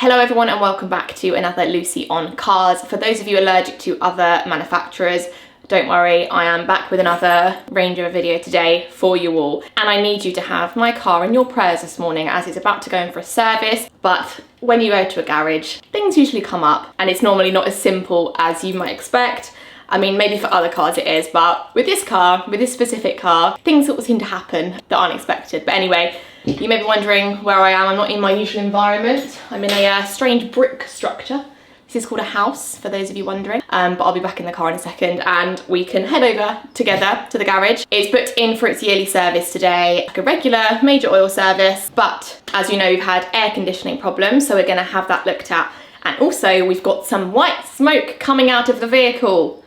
Hello everyone and welcome back to another Lucy on Cars. For those of you allergic to other manufacturers, don't worry, I am back with another Range Rover video today for you all. And I need you to have my car in your prayers this morning as it's about to go in for a service. But when you go to a garage, things usually come up and it's normally not as simple as you might expect. I mean, maybe for other cars it is, but with this car, with this specific car, things sort of seem to happen that aren't expected. But anyway, you may be wondering where I am. I'm not in my usual environment. I'm in a strange brick structure. This is called a house, for those of you wondering. But I'll be back in the car in a second and we can head over together to the garage. It's booked in for its yearly service today, like a regular major oil service. But as you know, we've had air conditioning problems, so we're gonna have that looked at. And also we've got some white smoke coming out of the vehicle.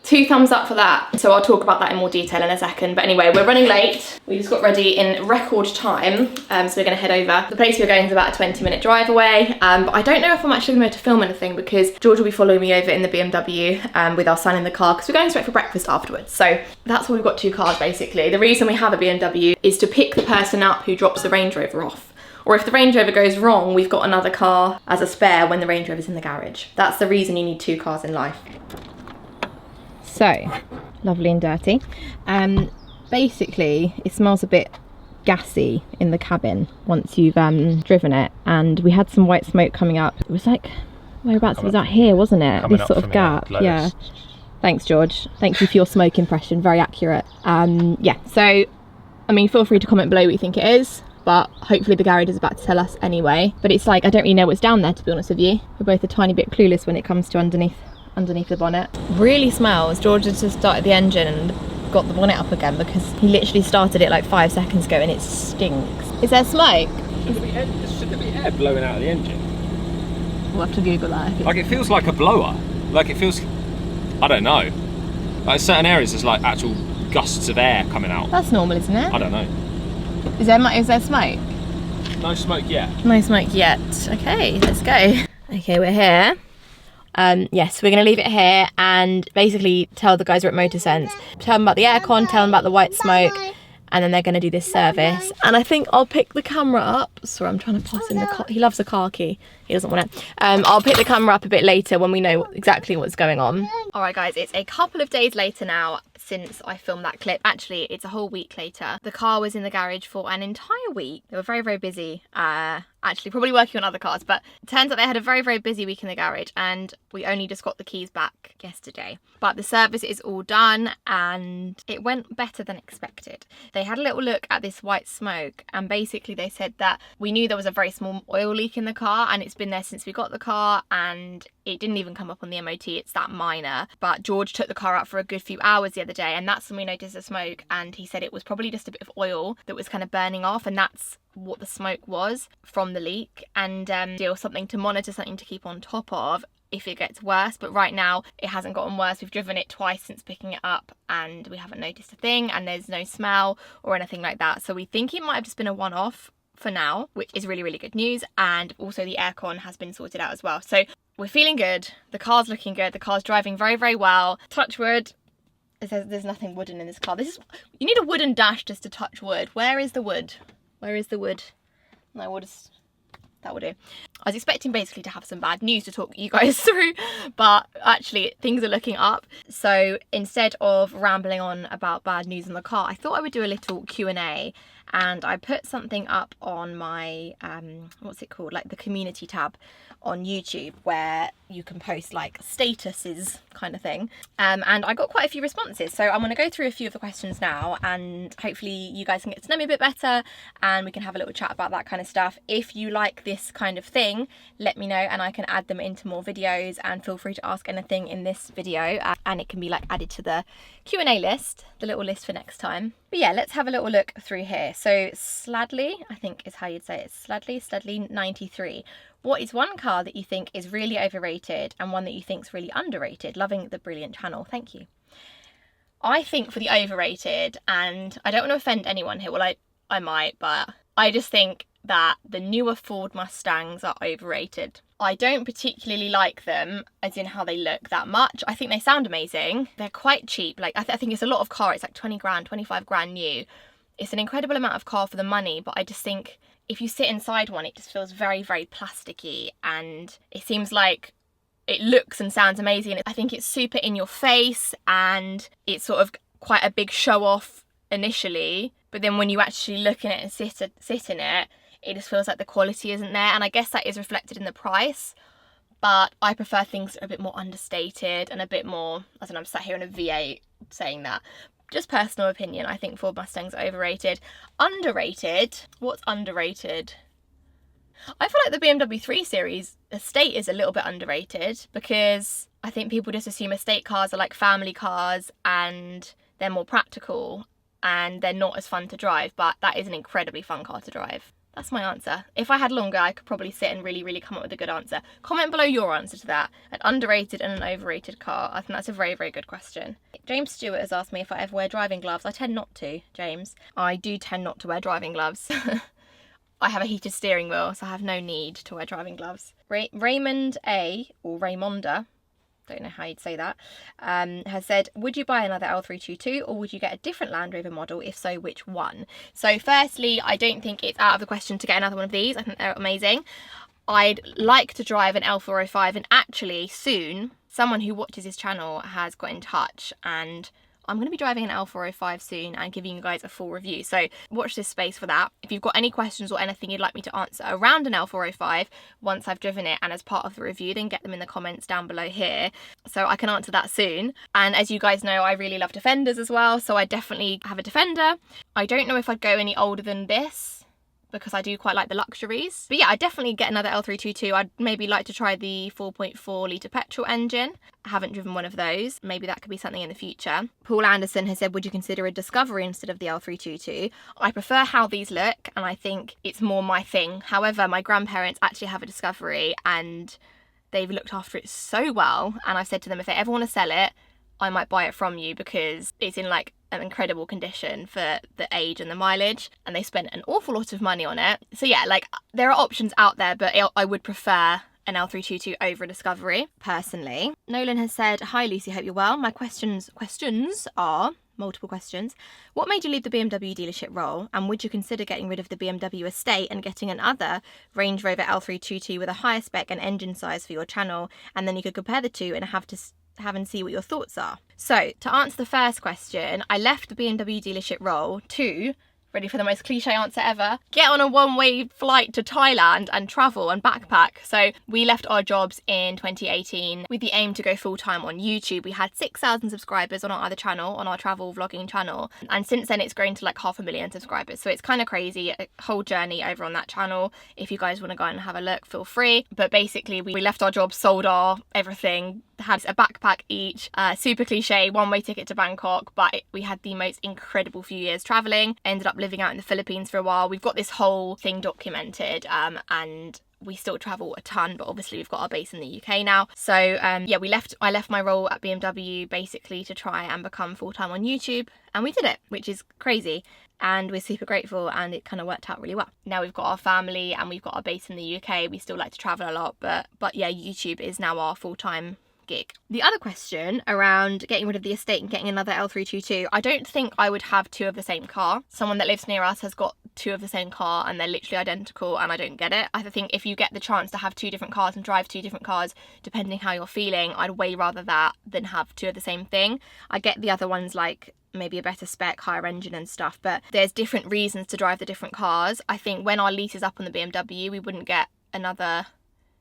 2 thumbs up for that. So I'll talk about that in more detail in a second. But anyway, we're running late. We just got ready in record time. So we're gonna head over. The place we're going is about a 20-minute drive away. But I don't know if I'm actually gonna be able to film anything because George will be following me over in the BMW with our son in the car because we're going straight for breakfast afterwards. So that's why we've got 2 cars basically. The reason we have a BMW is to pick the person up who drops the Range Rover off. Or if the Range Rover goes wrong, we've got another car as a spare when the Range Rover's in the garage. That's the reason you need 2 cars in life. So, lovely and dirty. Basically, it smells a bit gassy in the cabin once you've driven it. And we had some white smoke coming up. It was like, whereabouts was that? Here, wasn't it? This sort of gap, yeah. Thanks, George. Thank you for your smoke impression, very accurate. Yeah, so, I mean, feel free to comment below what you think it is. But hopefully the garage is about to tell us anyway. But it's like, I don't really know what's down there, to be honest with you. We're both a tiny bit clueless when it comes to underneath the bonnet. Really smells. George has just started the engine and got the bonnet up again because he literally started it like 5 seconds ago and it stinks. Is there smoke? Should there be air blowing out of the engine? We'll have to Google that. Like it feels like a blower. Like it feels, I don't know. Like certain areas there's like actual gusts of air coming out. That's normal, isn't it? I don't know. Is there smoke? No smoke yet. No smoke yet. Okay, let's go. Okay, we're here. Yes, we're going to leave it here and basically tell the guys who are at Motor Sense, tell them about the aircon, tell them about the white smoke, and then they're going to do this service. And I think I'll pick the camera up. Sorry, I'm trying to pass him the car. He loves the car key. He doesn't want it. I'll pick the camera up a bit later when we know exactly what's going on. All right, guys, it's a couple of days later now since I filmed that clip. Actually, it's a whole week later. The car was in the garage for an entire week. They were very, very busy. Actually, probably working on other cars, but it turns out they had a very, very busy week in the garage and we only just got the keys back yesterday. But the service is all done and it went better than expected. They had a little look at this white smoke and basically they said that we knew there was a very small oil leak in the car and it's been there since we got the car and it didn't even come up on the MOT, it's that minor. But George took the car out for a good few hours the other day and that's when we noticed the smoke and he said it was probably just a bit of oil that was kind of burning off and that's what the smoke was from the leak and something to monitor, something to keep on top of if it gets worse. But right now it hasn't gotten worse. We've driven it twice since picking it up and we haven't noticed a thing and there's no smell or anything like that. So we think it might have just been a one-off for now, which is really, really good news. And also the aircon has been sorted out as well. So we're feeling good. The car's looking good. The car's driving very, very well. Touch wood. There's nothing wooden in this car. You need a wooden dash just to touch wood. Where is the wood? Where is the wood? No, that will do. I was expecting basically to have some bad news to talk you guys through, but actually things are looking up. So instead of rambling on about bad news in the car, I thought I would do a little Q&A and I put something up on my, what's it called? Like the community tab on YouTube where you can post like statuses kind of thing. And I got quite a few responses. So I'm going to go through a few of the questions now and hopefully you guys can get to know me a bit better and we can have a little chat about that kind of stuff. If you like this kind of thing, let me know and I can add them into more videos and feel free to ask anything in this video and it can be like added to the Q&A list, the little list for next time. But yeah, let's have a little look through here. So Sladley, I think is how you'd say it. Sladley 93. What is one car that you think is really overrated and one that you think is really underrated? Loving the brilliant channel. Thank you. I think for the overrated, and I don't want to offend anyone here, well I might, but I just think that the newer Ford Mustangs are overrated. I don't particularly like them as in how they look that much. I think they sound amazing. They're quite cheap. Like I think it's a lot of car. It's like 20 grand, 25 grand new. It's an incredible amount of car for the money, but I just think if you sit inside one, it just feels very, very plasticky, and it seems like it looks and sounds amazing. I think it's super in your face, and it's sort of quite a big show off initially, but then when you actually look in it and sit in it, it just feels like the quality isn't there. And I guess that is reflected in the price, but I prefer things that are a bit more understated and a bit more, I don't know, I'm sat here in a V8 saying that. Just personal opinion, I think Ford Mustangs are overrated. Underrated? What's underrated? I feel like the BMW 3 Series estate is a little bit underrated, because I think people just assume estate cars are like family cars and they're more practical and they're not as fun to drive, but that is an incredibly fun car to drive. That's my answer. If I had longer, I could probably sit and really come up with a good answer. Comment below your answer to that. An underrated and an overrated car. I think that's a very, very good question. James Stewart has asked me if I ever wear driving gloves. I tend not to, James. I do tend not to wear driving gloves. I have a heated steering wheel, so I have no need to wear driving gloves. Raymond A, or Raymonda, don't know how you'd say that, has said, would you buy another L322 or would you get a different Land Rover model? If so, which one? So firstly, I don't think it's out of the question to get another one of these. I think they're amazing. I'd like to drive an L405, and actually soon, someone who watches his channel has got in touch, and I'm going to be driving an L405 soon and giving you guys a full review. So watch this space for that. If you've got any questions or anything you'd like me to answer around an L405 once I've driven it and as part of the review, then get them in the comments down below here so I can answer that soon. And as you guys know, I really love Defenders as well, so I definitely have a Defender. I don't know if I'd go any older than this, because I do quite like the luxuries. But yeah, I'd definitely get another L322. I'd maybe like to try the 4.4 litre petrol engine. I haven't driven one of those. Maybe that could be something in the future. Paul Anderson has said, would you consider a Discovery instead of the L322? I prefer how these look, and I think it's more my thing. However, my grandparents actually have a Discovery and they've looked after it so well. And I've said to them, if they ever want to sell it, I might buy it from you, because it's in like an incredible condition for the age and the mileage, and they spent an awful lot of money on it. So yeah, like there are options out there, but I would prefer an L322 over a Discovery personally. Nolan has said, hi Lucy, hope you're well. My questions are multiple questions. What made you leave the BMW dealership role, and would you consider getting rid of the BMW estate and getting another Range Rover L322 with a higher spec and engine size for your channel, and then you could compare the two and have and see what your thoughts are? So to answer the first question, I left the BMW dealership role to, ready for the most cliche answer ever, get on a one-way flight to Thailand and travel and backpack. So we left our jobs in 2018 with the aim to go full-time on YouTube. We had 6,000 subscribers on our other channel, on our travel vlogging channel, and since then it's grown to like 500,000 subscribers. So it's kind of crazy, a whole journey over on that channel. If you guys want to go and have a look, feel free. But basically we left our jobs, sold our everything, had a backpack each, super cliche, one-way ticket to Bangkok, but we had the most incredible few years traveling. Ended up living out in the Philippines for a while. We've got this whole thing documented, and we still travel a ton, but obviously we've got our base in the UK now. So yeah, I left my role at BMW basically to try and become full-time on YouTube, and we did it, which is crazy, and we're super grateful, and it kind of worked out really well. Now we've got our family and we've got our base in the UK. We still like to travel a lot, but yeah, YouTube is now our full-time gig. The other question around getting rid of the estate and getting another L322, I don't think I would have two of the same car. Someone that lives near us has got two of the same car and they're literally identical, and I don't get it. I think if you get the chance to have two different cars and drive two different cars depending how you're feeling, I'd way rather that than have two of the same thing. I get the other ones like maybe a better spec, higher engine and stuff, but there's different reasons to drive the different cars. I think when our lease is up on the BMW, we wouldn't get another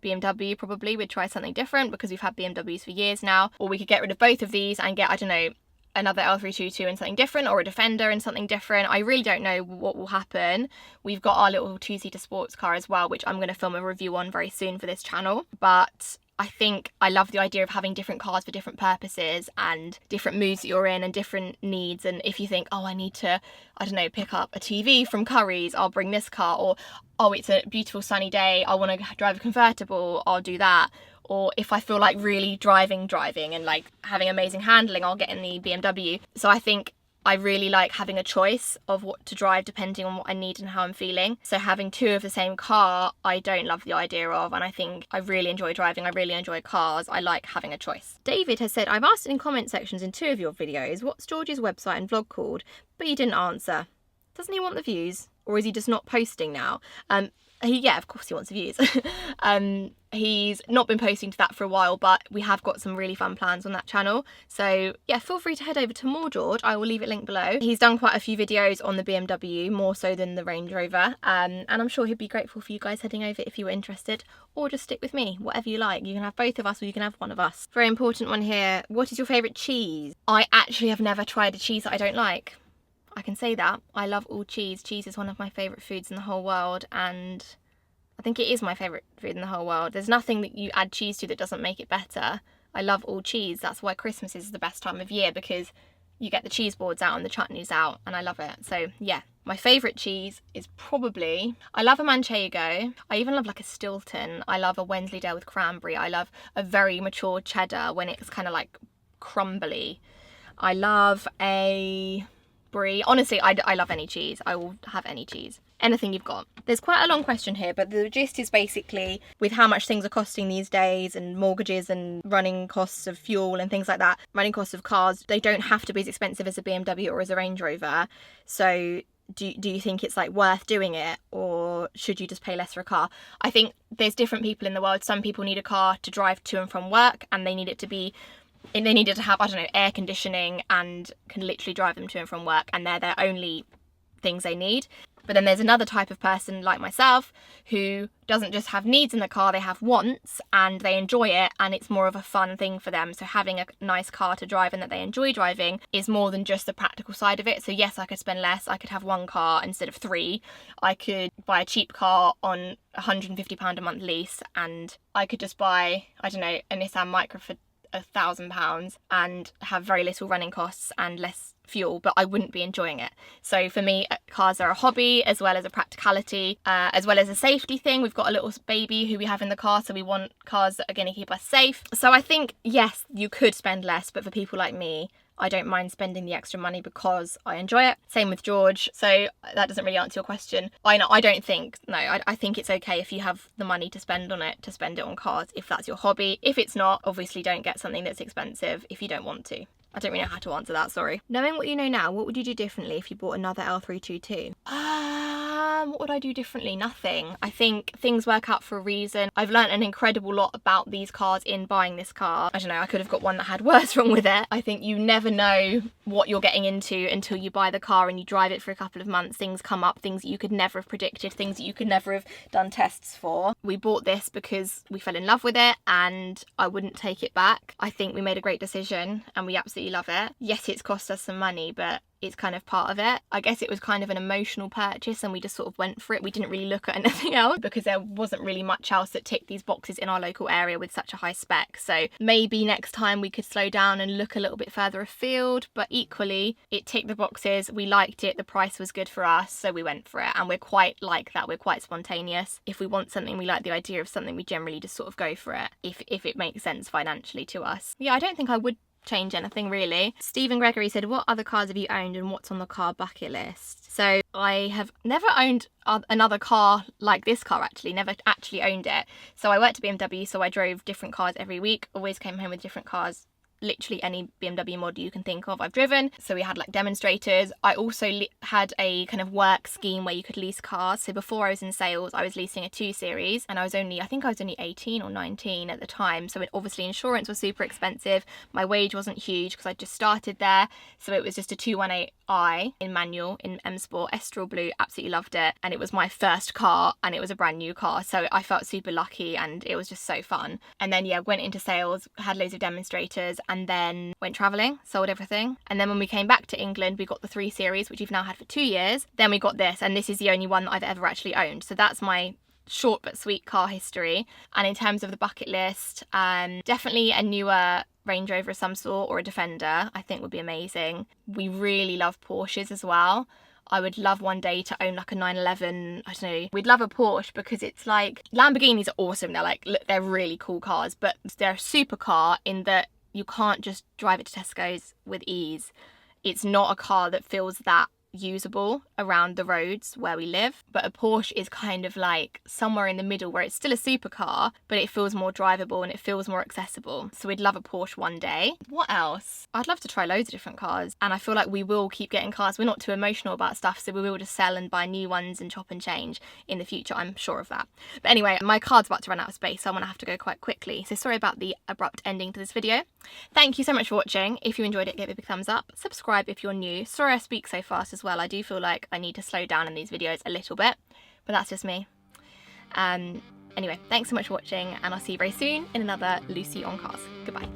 BMW, probably. We'd try something different because we've had BMWs for years now, or we could get rid of both of these and get, I don't know, another L322 and something different, or a Defender and something different. I really don't know what will happen. We've got our little two-seater sports car as well, which I'm going to film a review on very soon for this channel, but I think I love the idea of having different cars for different purposes and different moods that you're in and different needs. And if you think, oh, I need to, I don't know, pick up a TV from Curry's, I'll bring this car. Or, oh, it's a beautiful sunny day, I want to drive a convertible, I'll do that. Or if I feel like really driving and like having amazing handling, I'll get in the BMW. So I think I really like having a choice of what to drive depending on what I need and how I'm feeling. So having two of the same car, I don't love the idea of, and I think I really enjoy driving, I really enjoy cars, I like having a choice. David has said, I've asked in comment sections in 2 of your videos, what's George's website and vlog called, but you didn't answer. Doesn't he want the views? or is he just not posting now? Yeah, of course he wants views. He's not been posting to that for a while, but we have got some really fun plans on that channel. So yeah, feel free to head over to more George. I will leave it linked below. He's done quite a few videos on the BMW, more so than the Range Rover. And I'm sure he'd be grateful for you guys heading over if you were interested, or just stick with me, whatever you like. You can have both of us or you can have one of us. Very important one here. What is your favourite cheese? I actually have never tried a cheese that I don't like. I can say that. I love all cheese. Cheese is one of my favourite foods in the whole world, and I think it is my favourite food in the whole world. There's nothing that you add cheese to that doesn't make it better. I love all cheese. That's why Christmas is the best time of year, because you get the cheese boards out and the chutneys out, and I love it. So yeah, my favourite cheese is probably, I love a Manchego. I even love like a Stilton. I love a Wensleydale with cranberry. I love a very mature cheddar when it's kind of like crumbly. I love a brie. Honestly, I love any cheese. I will have any cheese. Anything you've got. There's quite a long question here, but the gist is basically with how much things are costing these days, and mortgages and running costs of fuel and things like that, running costs of cars, they don't have to be as expensive as a BMW or as a Range Rover. So do you think it's like worth doing it, or should you just pay less for a car? I think there's different people in the world. Some people need a car to drive to and from work, and they need it to be, and they needed to have, I don't know, air conditioning and can literally drive them to and from work, and they're their only things they need. But then there's another type of person like myself who doesn't just have needs in the car, they have wants, and they enjoy it, and it's more of a fun thing for them. So having a nice car to drive and that they enjoy driving is more than just the practical side of it. So yes, I could spend less. I could have one car instead of three. I could buy a cheap car on £150 a month lease, and I could just buy, I don't know, a Nissan Micra for £1,000 and have very little running costs and less fuel, but I wouldn't be enjoying it. So for me, cars are a hobby as well as a practicality, as well as a safety thing. We've got a little baby who we have in the car, so we want cars that are going to keep us safe. So I think, yes, you could spend less, but for people like me, I don't mind spending the extra money because I enjoy it. Same with George. So that doesn't really answer your question. I think it's okay if you have the money to spend on it, to spend it on cars, if that's your hobby. If it's not, obviously don't get something that's expensive if you don't want to. I don't really know how to answer that, sorry. Knowing what you know now, what would you do differently if you bought another L322? What would I do differently? Nothing. I think things work out for a reason. I've learned an incredible lot about these cars in buying this car. I don't know, I could have got one that had worse wrong with it. I think you never know what you're getting into until you buy the car and you drive it for a couple of months. Things come up, things that you could never have predicted, things that you could never have done tests for. We bought this because we fell in love with it and I wouldn't take it back. I think we made a great decision and we absolutely love it. Yes, it's cost us some money, but it's kind of part of it. I guess it was kind of an emotional purchase and we just sort of went for it. We didn't really look at anything else because there wasn't really much else that ticked these boxes in our local area with such a high spec. So maybe next time we could slow down and look a little bit further afield, but equally it ticked the boxes. We liked it. The price was good for us. So we went for it, and we're quite like that. We're quite spontaneous. If we want something, we like the idea of something, we generally just sort of go for it if it makes sense financially to us. Yeah, I don't think I would change anything really. Stephen Gregory said, what other cars have you owned and what's on the car bucket list? So I have never owned another car like this car, actually never actually owned it. So I worked at BMW, so I drove different cars every week, always came home with different cars. Literally any BMW model you can think of I've driven. So we had like demonstrators. I also had a kind of work scheme where you could lease cars. So before I was in sales, I was leasing a 2 Series and I think I was only 18 or 19 at the time. So obviously insurance was super expensive. My wage wasn't huge because I just started there. So it was just a 218i in manual in M Sport, Estral Blue, absolutely loved it. And it was my first car and it was a brand new car. So I felt super lucky and it was just so fun. And then yeah, went into sales, had loads of demonstrators, and then went travelling, sold everything. And then when we came back to England, we got the 3 Series, which we've now had for 2 years. Then we got this, and this is the only one that I've ever actually owned. So that's my short but sweet car history. And in terms of the bucket list, definitely a newer Range Rover of some sort or a Defender, I think would be amazing. We really love Porsches as well. I would love one day to own like a 911, I don't know. We'd love a Porsche because it's like, Lamborghinis are awesome. They're really cool cars, but they're a supercar in that you can't just drive it to Tesco's with ease. It's not a car that feels that usable around the roads where we live, but a Porsche is kind of like somewhere in the middle where it's still a supercar, but it feels more drivable and it feels more accessible. So we'd love a Porsche one day. What else? I'd love to try loads of different cars, and I feel like we will keep getting cars. We're not too emotional about stuff, so we will just sell and buy new ones and chop and change in the future. I'm sure of that. But anyway, my card's about to run out of space, so I'm gonna have to go quite quickly. So sorry about the abrupt ending to this video. Thank you so much for watching. If you enjoyed it, give it a big thumbs up. Subscribe if you're new. Sorry I speak so fast as well. I do feel like I need to slow down in these videos a little bit, but that's just me. Anyway, thanks so much for watching, and I'll see you very soon in another Lucy on Cars. Goodbye.